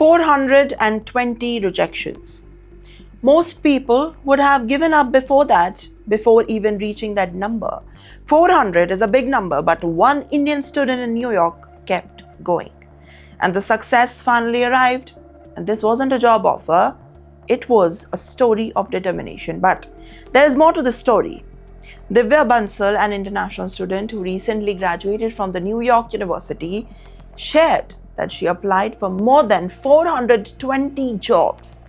420 rejections. Most people would have given up before that, before even reaching that number. 400 is a big number, but one Indian student in New York kept going. And the success finally arrived. And this wasn't a job offer, it was a story of determination. But there is more to the story. Divya Bansal, an international student who recently graduated from the New York University, shared that she applied for more than 420 jobs.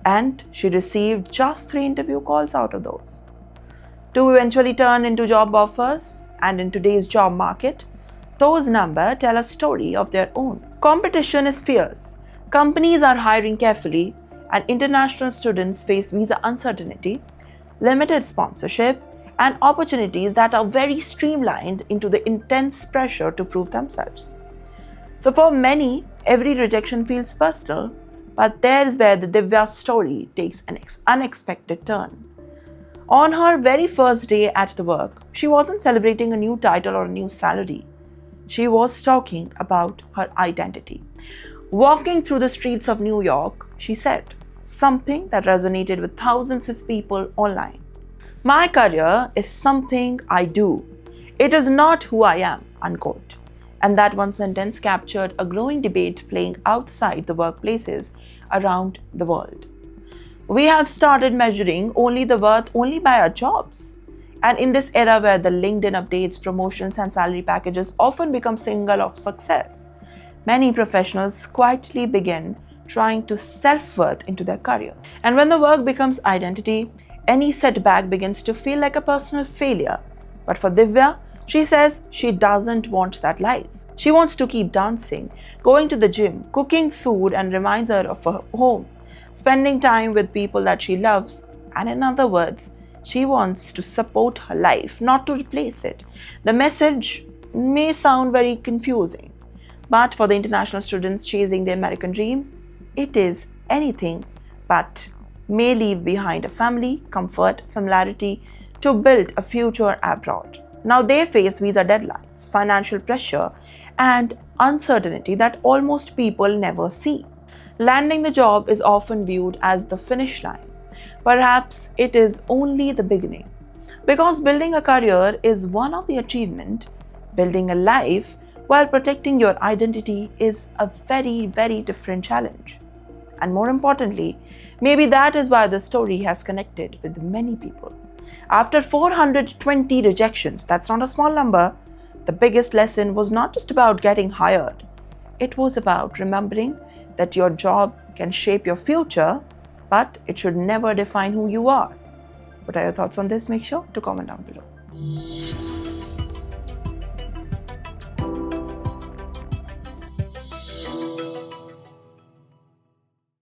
And she received just 3 interview calls out of those. 2 eventually turned into job offers, and in today's job market, those numbers tell a story of their own. Competition is fierce. Companies are hiring carefully, and international students face visa uncertainty, limited sponsorship, and opportunities that are very streamlined into the intense pressure to prove themselves. So for many, every rejection feels personal, but there's where the Divya story takes an unexpected turn. On her very first day at the work, she wasn't celebrating a new title or a new salary. She was talking about her identity. Walking through the streets of New York, she said something that resonated with thousands of people online. "My career is something I do. It is not who I am," unquote. And that one sentence captured a growing debate playing outside the workplaces around the world. We have started measuring the worth only by our jobs. And in this era where the LinkedIn updates, promotions, and salary packages often become symbol of success, many professionals quietly begin trying to self-worth into their careers. And when the work becomes identity, any setback begins to feel like a personal failure. But for Divya, she says she doesn't want that life. She wants to keep dancing, going to the gym, cooking food and reminds her of her home, spending time with people that she loves, and in other words, she wants to support her life, not to replace it. The message may sound very confusing, but for the international students chasing the American dream, it is anything but may leave behind a family, comfort, familiarity to build a future abroad. Now they face visa deadlines, financial pressure, and uncertainty that almost people never see. Landing the job is often viewed as the finish line. Perhaps it is only the beginning. Because building a career is one of the achievements, building a life while protecting your identity is a very, very different challenge. And more importantly, maybe that is why the story has connected with many people. After 420 rejections, that's not a small number, the biggest lesson was not just about getting hired. It was about remembering that your job can shape your future, but it should never define who you are. What are your thoughts on this? Make sure to comment down below.